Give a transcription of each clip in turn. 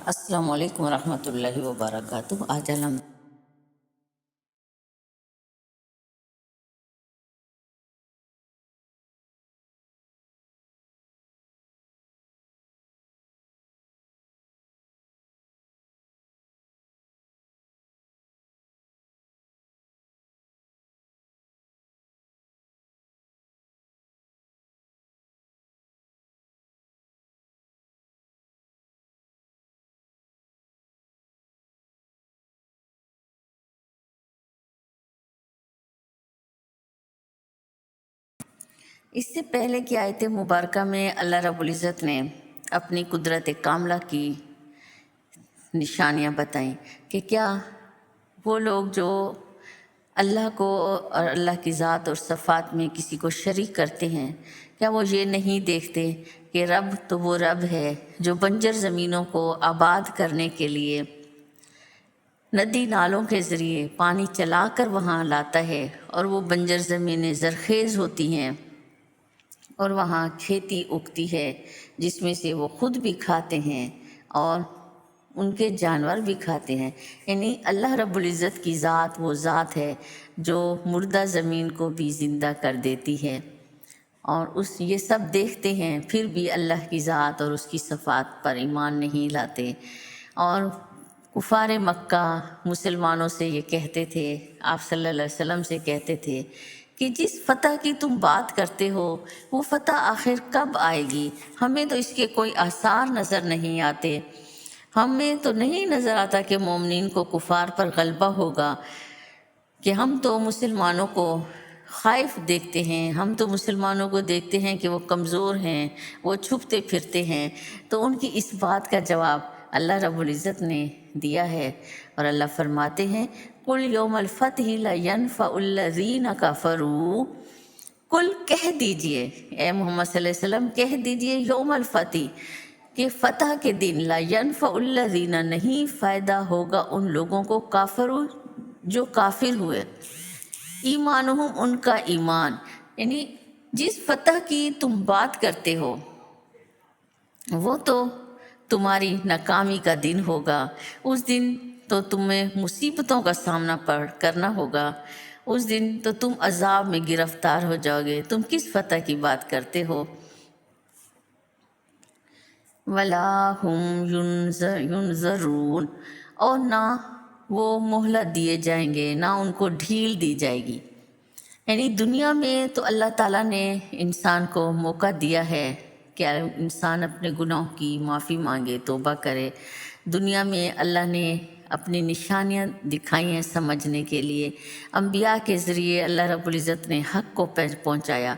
السلام علیکم ورحمۃ اللہ وبرکاتہ۔ آج الحمد اس سے پہلے کی آیت مبارکہ میں اللہ رب العزت نے اپنی قدرت کاملہ کی نشانیاں بتائیں کہ کیا وہ لوگ جو اللہ کو اور اللہ کی ذات اور صفات میں کسی کو شریک کرتے ہیں، کیا وہ یہ نہیں دیکھتے کہ رب تو وہ رب ہے جو بنجر زمینوں کو آباد کرنے کے لیے ندی نالوں کے ذریعے پانی چلا کر وہاں لاتا ہے، اور وہ بنجر زمینیں زرخیز ہوتی ہیں اور وہاں کھیتی اگتی ہے جس میں سے وہ خود بھی کھاتے ہیں اور ان کے جانور بھی کھاتے ہیں۔ یعنی اللہ رب العزت کی ذات وہ ذات ہے جو مردہ زمین کو بھی زندہ کر دیتی ہے، اور یہ سب دیکھتے ہیں پھر بھی اللہ کی ذات اور اس کی صفات پر ایمان نہیں لاتے۔ اور کفار مکہ مسلمانوں سے یہ کہتے تھے، آپ صلی اللہ علیہ وسلم سے کہتے تھے کہ جس فتح کی تم بات کرتے ہو وہ فتح آخر کب آئے گی؟ ہمیں تو اس کے کوئی آثار نظر نہیں آتے، ہمیں تو نہیں نظر آتا کہ مومنین کو کفار پر غلبہ ہوگا، کہ ہم تو مسلمانوں کو خائف دیکھتے ہیں، ہم تو مسلمانوں کو دیکھتے ہیں کہ وہ کمزور ہیں، وہ چھپتے پھرتے ہیں۔ تو ان کی اس بات کا جواب اللہ رب العزت نے دیا ہے، اور اللہ فرماتے ہیں قُلْ يَوْمَ الْفَتْحِ لَيَنْفَعُ الَّذِينَ كَفَرُوا، کل کہہ دیجئے، اے محمد صلی اللہ علیہ وسلم کہہ دیجئے یوم الفتح، کہ فتح کے دن لا ینفع الذین، نہیں فائدہ ہوگا ان لوگوں کو کافروا جو کافر ہوئے، ایمانہم ان کا ایمان۔ یعنی جس فتح کی تم بات کرتے ہو وہ تو تمہاری ناکامی کا دن ہوگا، اس دن تو تمہیں مصیبتوں کا سامنا کرنا ہوگا، اس دن تو تم عذاب میں گرفتار ہو جاؤ گے، تم کس فتح کی بات کرتے ہو؟ وَلَا هُمْ يُنظَرُونَ، اور نہ وہ مہلت دیے جائیں گے، نہ ان کو ڈھیل دی جائے گی۔ یعنی دنیا میں تو اللہ تعالیٰ نے انسان کو موقع دیا ہے کہ انسان اپنے گناہوں کی معافی مانگے، توبہ کرے۔ دنیا میں اللہ نے اپنی نشانیاں دکھائی ہیں سمجھنے کے لیے، انبیاء کے ذریعے اللہ رب العزت نے حق کو پہنچایا،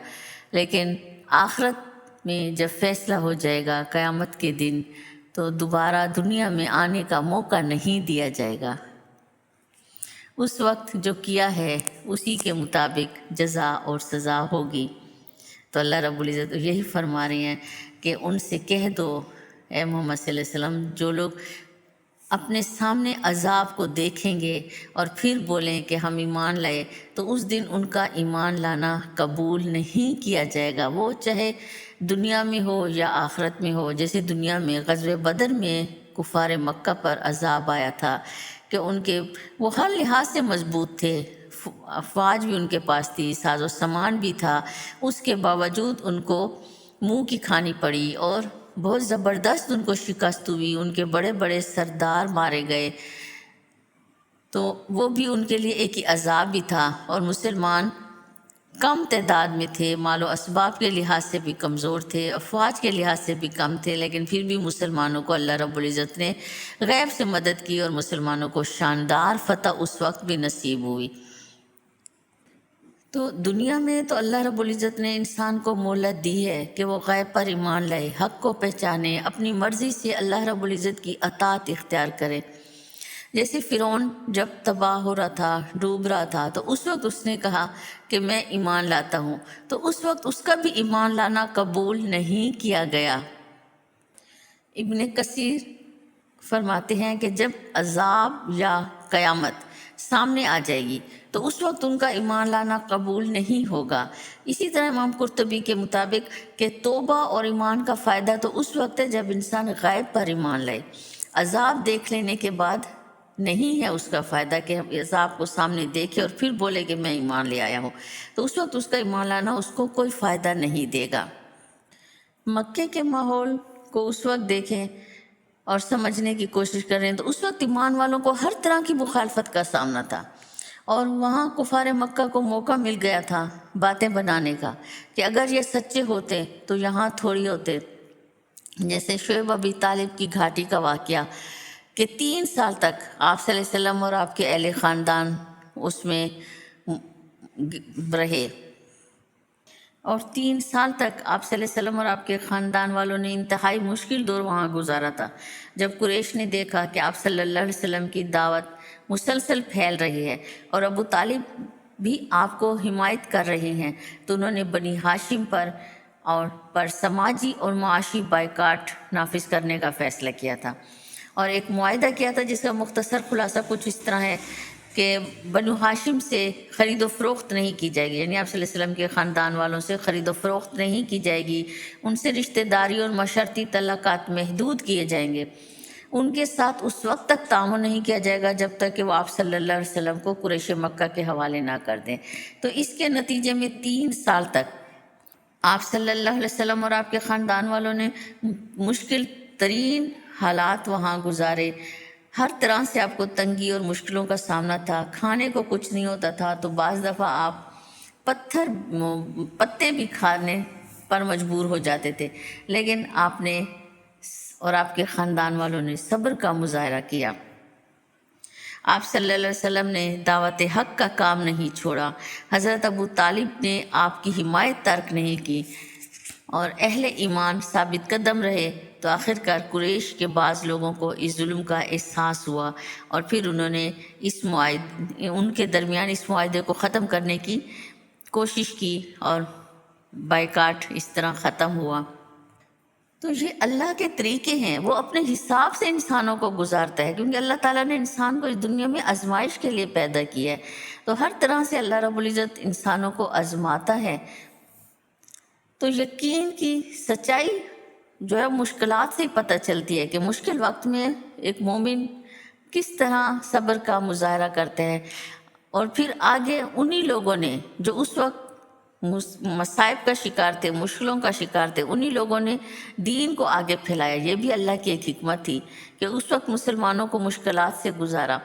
لیکن آخرت میں جب فیصلہ ہو جائے گا قیامت کے دن تو دوبارہ دنیا میں آنے کا موقع نہیں دیا جائے گا۔ اس وقت جو کیا ہے اسی کے مطابق جزا اور سزا ہوگی۔ تو اللہ رب العزت یہی فرما رہے ہیں کہ ان سے کہہ دو اے محمد صلی اللہ علیہ وسلم، جو لوگ اپنے سامنے عذاب کو دیکھیں گے اور پھر بولیں کہ ہم ایمان لائے، تو اس دن ان کا ایمان لانا قبول نہیں کیا جائے گا، وہ چاہے دنیا میں ہو یا آخرت میں ہو۔ جیسے دنیا میں غزوہ بدر میں کفار مکہ پر عذاب آیا تھا کہ وہ ہر لحاظ سے مضبوط تھے، افواج بھی ان کے پاس تھی، ساز و سامان بھی تھا، اس کے باوجود ان کو منہ کی کھانی پڑی اور بہت زبردست ان کو شکست ہوئی، ان کے بڑے بڑے سردار مارے گئے۔ تو وہ بھی ان کے لیے ایک عذاب بھی تھا، اور مسلمان کم تعداد میں تھے، مال و اسباب کے لحاظ سے بھی کمزور تھے، افواج کے لحاظ سے بھی کم تھے، لیکن پھر بھی مسلمانوں کو اللہ رب العزت نے غیب سے مدد کی اور مسلمانوں کو شاندار فتح اس وقت بھی نصیب ہوئی۔ تو دنیا میں تو اللہ رب العزت نے انسان کو مہلت دی ہے کہ وہ غیب پر ایمان لائے، حق کو پہچانے، اپنی مرضی سے اللہ رب العزت کی اطاعت اختیار کرے۔ جیسے فرعون جب تباہ ہو رہا تھا، ڈوب رہا تھا، تو اس وقت اس نے کہا کہ میں ایمان لاتا ہوں، تو اس وقت اس کا بھی ایمان لانا قبول نہیں کیا گیا۔ ابن کثیر فرماتے ہیں کہ جب عذاب یا قیامت سامنے آ جائے گی تو اس وقت ان کا ایمان لانا قبول نہیں ہوگا۔ اسی طرح امام قرطبی کے مطابق کہ توبہ اور ایمان کا فائدہ تو اس وقت ہے جب انسان غیب پر ایمان لائے۔ عذاب دیکھ لینے کے بعد نہیں ہے اس کا فائدہ کہ ہم عذاب کو سامنے دیکھے اور پھر بولے کہ میں ایمان لے آیا ہوں، تو اس وقت اس کا ایمان لانا اس کو کوئی فائدہ نہیں دے گا۔ مکے کے ماحول کو اس وقت دیکھیں اور سمجھنے کی کوشش کریں تو اس وقت ایمان والوں کو ہر طرح کی مخالفت کا سامنا تھا، اور وہاں کفار مکہ کو موقع مل گیا تھا باتیں بنانے کا کہ اگر یہ سچے ہوتے تو یہاں تھوڑی ہوتے۔ جیسے شعیب ابی طالب کی گھاٹی کا واقعہ کہ 3 سال تک آپ صلی اللہ علیہ وسلم اور آپ کے اہل خاندان اس میں رہے، اور 3 سال تک آپ صلی اللہ علیہ وسلم اور آپ کے خاندان والوں نے انتہائی مشکل دور وہاں گزارا تھا۔ جب قریش نے دیکھا کہ آپ صلی اللہ علیہ وسلم کی دعوت مسلسل پھیل رہی ہے اور ابو طالب بھی آپ کو حمایت کر رہے ہیں، تو انہوں نے بنی ہاشم پر سماجی اور معاشی بائیکاٹ نافذ کرنے کا فیصلہ کیا تھا، اور ایک معاہدہ کیا تھا جس کا مختصر خلاصہ کچھ اس طرح ہے کہ بنو ہاشم سے خرید و فروخت نہیں کی جائے گی، یعنی آپ صلی اللہ علیہ وسلم کے خاندان والوں سے خرید و فروخت نہیں کی جائے گی، ان سے رشتہ داری اور مشرتی تعلقات محدود کیے جائیں گے، ان کے ساتھ اس وقت تک تعاون نہیں کیا جائے گا جب تک کہ وہ آپ صلی اللہ علیہ وسلم کو قریش مکہ کے حوالے نہ کر دیں۔ تو اس کے نتیجے میں 3 سال تک آپ صلی اللہ علیہ وسلم اور آپ کے خاندان والوں نے مشکل ترین حالات وہاں گزارے، ہر طرح سے آپ کو تنگی اور مشکلوں کا سامنا تھا، کھانے کو کچھ نہیں ہوتا تھا تو بعض دفعہ آپ پتے بھی کھانے پر مجبور ہو جاتے تھے، لیکن آپ نے اور آپ کے خاندان والوں نے صبر کا مظاہرہ کیا۔ آپ صلی اللہ علیہ وسلم نے دعوت حق کا کام نہیں چھوڑا، حضرت ابو طالب نے آپ کی حمایت ترک نہیں کی، اور اہل ایمان ثابت قدم رہے، تو آخرکار قریش کے بعض لوگوں کو اس ظلم کا احساس ہوا، اور پھر انہوں نے ان کے درمیان اس معاہدے کو ختم کرنے کی کوشش کی، اور بائیکاٹ اس طرح ختم ہوا۔ تو یہ اللہ کے طریقے ہیں، وہ اپنے حساب سے انسانوں کو گزارتا ہے، کیونکہ اللہ تعالیٰ نے انسان کو اس دنیا میں آزمائش کے لیے پیدا کیا ہے، تو ہر طرح سے اللہ رب العزت انسانوں کو آزماتا ہے۔ تو یقین کی سچائی جو ہے مشکلات سے ہی پتہ چلتی ہے کہ مشکل وقت میں ایک مومن کس طرح صبر کا مظاہرہ کرتا ہے، اور پھر آگے انہی لوگوں نے جو اس وقت مصائب کا شکار تھے، مشکلوں کا شکار تھے، انہی لوگوں نے دین کو آگے پھیلایا۔ یہ بھی اللہ کی ایک حکمت تھی کہ اس وقت مسلمانوں کو مشکلات سے گزارا۔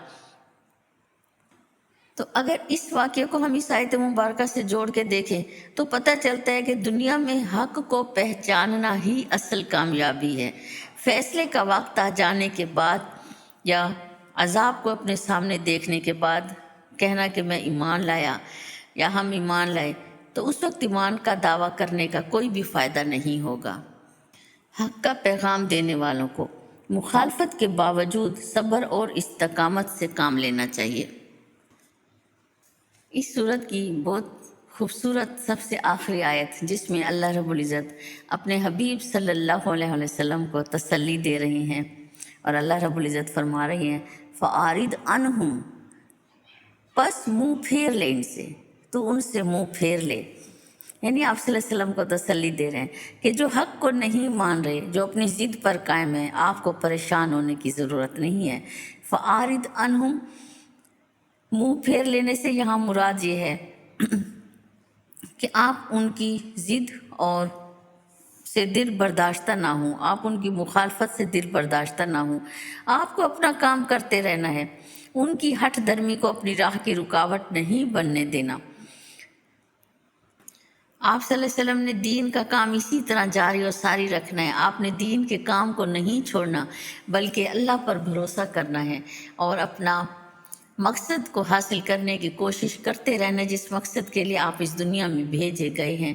تو اگر اس واقعے کو ہم اس آیت مبارکہ سے جوڑ کے دیکھیں تو پتہ چلتا ہے کہ دنیا میں حق کو پہچاننا ہی اصل کامیابی ہے۔ فیصلے کا وقت آ جانے کے بعد یا عذاب کو اپنے سامنے دیکھنے کے بعد کہنا کہ میں ایمان لایا یا ہم ایمان لائے، تو اس وقت ایمان کا دعویٰ کرنے کا کوئی بھی فائدہ نہیں ہوگا۔ حق کا پیغام دینے والوں کو مخالفت کے باوجود صبر اور استقامت سے کام لینا چاہیے۔ اس صورت کی بہت خوبصورت سب سے آخری آیت جس میں اللہ رب العزت اپنے حبیب صلی اللہ علیہ وسلم کو تسلی دے رہے ہیں، اور اللہ رب العزت فرما رہے ہیں فَأَعْرِضْ عَنْهُمْ، پس منہ پھیر لے ان سے، تو ان سے منہ پھیر لے، یعنی آپ صلی اللہ علیہ وسلم کو تسلی دے رہے ہیں کہ جو حق کو نہیں مان رہے، جو اپنی ضد پر قائم ہیں، آپ کو پریشان ہونے کی ضرورت نہیں ہے۔ فَأَعْرِضْ عَنْهُمْ، منہ پھیر لینے سے یہاں مراد یہ ہے کہ آپ ان کی ضد اور سے دل برداشتہ نہ ہوں، آپ ان کی مخالفت سے دل برداشتہ نہ ہوں، آپ کو اپنا کام کرتے رہنا ہے، ان کی ہٹ درمی کو اپنی راہ کی رکاوٹ نہیں بننے دینا۔ آپ صلی اللہ علیہ وسلم نے دین کا کام اسی طرح جاری اور ساری رکھنا ہے، آپ نے دین کے کام کو نہیں چھوڑنا بلکہ اللہ پر بھروسہ کرنا ہے اور اپنا مقصد کو حاصل کرنے کی کوشش کرتے رہنا، جس مقصد کے لیے آپ اس دنیا میں بھیجے گئے ہیں۔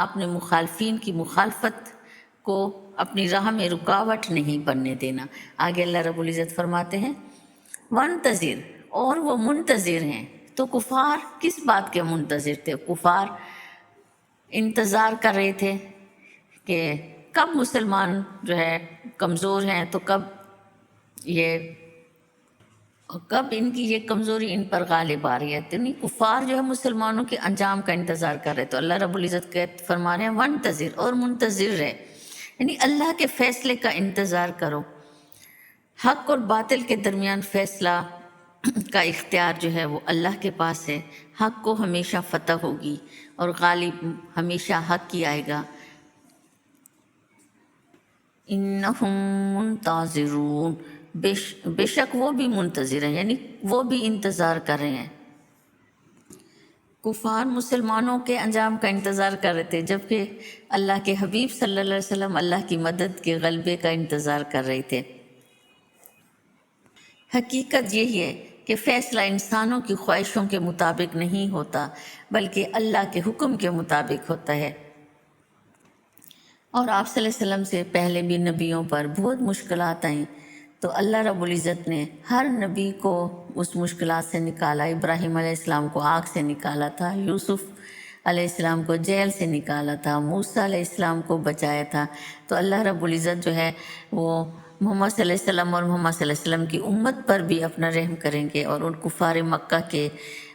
آپ نے مخالفین کی مخالفت کو اپنی راہ میں رکاوٹ نہیں بننے دینا۔ آگے اللہ رب العزت فرماتے ہیں وَانتَظِرْ، اور وہ منتظر ہیں۔ تو کفار کس بات کے منتظر تھے؟ کفار انتظار کر رہے تھے کہ کب مسلمان جو ہے کمزور ہیں، تو کب ان کی یہ کمزوری ان پر غالب آ رہی ہے، تو نہیں، کفار جو ہے مسلمانوں کے انجام کا انتظار کر رہے۔ تو اللہ رب العزت فرما رہے ہیں وَانتَظِرْ، اور منتظر رہے، یعنی اللہ کے فیصلے کا انتظار کرو۔ حق اور باطل کے درمیان فیصلہ کا اختیار جو ہے وہ اللہ کے پاس ہے۔ حق کو ہمیشہ فتح ہوگی اور غالب ہمیشہ حق ہی آئے گا۔ انہم منتظرون، بے شک وہ بھی منتظر ہیں، یعنی وہ بھی انتظار کر رہے ہیں۔ کفار مسلمانوں کے انجام کا انتظار کر رہے تھے، جبکہ اللہ کے حبیب صلی اللہ علیہ وسلم اللہ کی مدد کے غلبے کا انتظار کر رہے تھے۔ حقیقت یہی ہے کہ فیصلہ انسانوں کی خواہشوں کے مطابق نہیں ہوتا، بلکہ اللہ کے حکم کے مطابق ہوتا ہے۔ اور آپ صلی اللہ علیہ وسلم سے پہلے بھی نبیوں پر بہت مشکلات آئیں، تو اللہ رب العزت نے ہر نبی کو اس مشکلات سے نکالا۔ ابراہیم علیہ السلام کو آگ سے نکالا تھا، یوسف علیہ السلام کو جیل سے نکالا تھا، موسیٰ علیہ السلام کو بچایا تھا۔ تو اللہ رب العزت جو ہے وہ محمد صلی اللہ علیہ وسلم اور محمد صلی اللہ علیہ وسلم کی امت پر بھی اپنا رحم کریں گے، اور ان کفار مکہ کے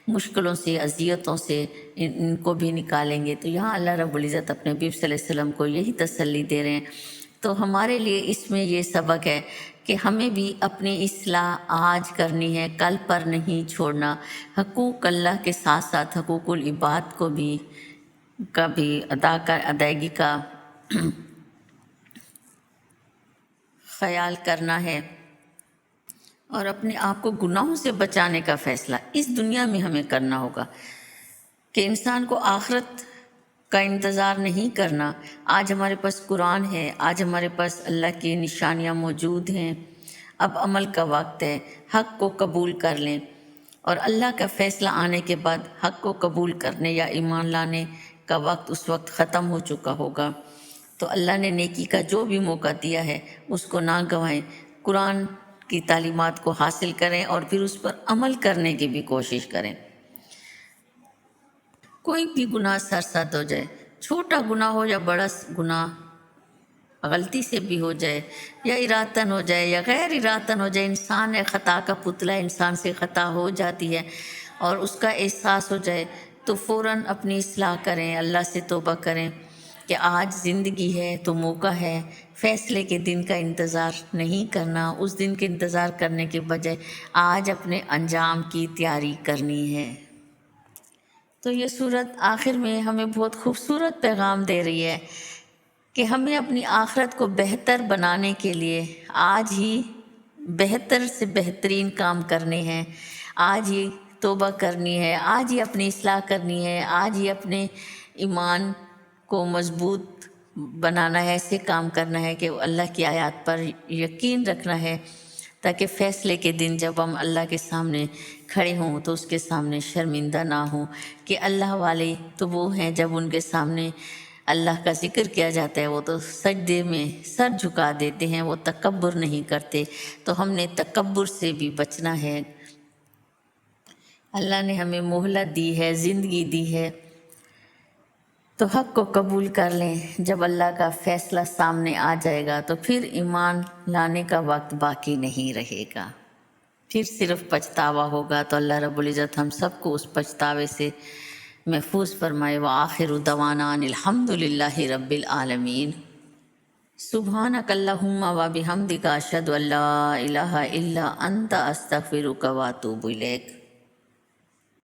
مشکلوں سے، اذیتوں سے ان کو بھی نکالیں گے۔ تو یہاں اللہ رب العزت اپنے حبیب صلی اللہ علیہ وسلم کو یہی تسلی دے رہے ہیں۔ تو ہمارے لیے اس میں یہ سبق ہے کہ ہمیں بھی اپنی اصلاح آج کرنی ہے، کل پر نہیں چھوڑنا۔ حقوق اللہ کے ساتھ ساتھ حقوق العباد کو بھی ادائیگی کا خیال کرنا ہے، اور اپنے آپ کو گناہوں سے بچانے کا فیصلہ اس دنیا میں ہمیں کرنا ہوگا، کہ انسان کو آخرت کا انتظار نہیں کرنا۔ آج ہمارے پاس قرآن ہے، آج ہمارے پاس اللہ کی نشانیاں موجود ہیں، اب عمل کا وقت ہے، حق کو قبول کر لیں، اور اللہ کا فیصلہ آنے کے بعد حق کو قبول کرنے یا ایمان لانے کا وقت اس وقت ختم ہو چکا ہوگا۔ تو اللہ نے نیکی کا جو بھی موقع دیا ہے اس کو نہ گنوائیں، قرآن کی تعلیمات کو حاصل کریں اور پھر اس پر عمل کرنے کی بھی کوشش کریں۔ کوئی بھی گناہ سرزد ہو جائے، چھوٹا گناہ ہو یا بڑا گناہ، غلطی سے بھی ہو جائے یا ارادتاً ہو جائے یا غیر ارادتاً ہو جائے، انسان ہے، خطا کا پتلا ہے، انسان سے خطا ہو جاتی ہے اور اس کا احساس ہو جائے تو فوراً اپنی اصلاح کریں، اللہ سے توبہ کریں کہ آج زندگی ہے تو موقع ہے، فیصلے کے دن کا انتظار نہیں کرنا، اس دن کے انتظار کرنے کے بجائے آج اپنے انجام کی تیاری کرنی ہے۔ تو یہ سورت آخر میں ہمیں بہت خوبصورت پیغام دے رہی ہے کہ ہمیں اپنی آخرت کو بہتر بنانے کے لیے آج ہی بہتر سے بہترین کام کرنے ہیں، آج ہی توبہ کرنی ہے، آج ہی اپنی اصلاح کرنی ہے، آج ہی اپنے ایمان کو مضبوط بنانا ہے، ایسے کام کرنا ہے کہ اللہ کی آیات پر یقین رکھنا ہے، تاکہ فیصلے کے دن جب ہم اللہ کے سامنے کھڑے ہوں تو اس کے سامنے شرمندہ نہ ہوں، کہ اللہ والے تو وہ ہیں جب ان کے سامنے اللہ کا ذکر کیا جاتا ہے وہ تو سجدے میں سر جھکا دیتے ہیں، وہ تکبر نہیں کرتے۔ تو ہم نے تکبر سے بھی بچنا ہے۔ اللہ نے ہمیں مہلت دی ہے، زندگی دی ہے، تو حق کو قبول کر لیں۔ جب اللہ کا فیصلہ سامنے آ جائے گا تو پھر ایمان لانے کا وقت باقی نہیں رہے گا، پھر صرف پچھتاوا ہوگا۔ تو اللہ رب العزت ہم سب کو اس پچھتاوے سے محفوظ فرمائے۔ وآخر دعوانا ان الحمد للہ رب العالمین۔ سبحانک اللہم وبحمدک اشہد ان لا الہ الا انت استغفرک واتوب الیک۔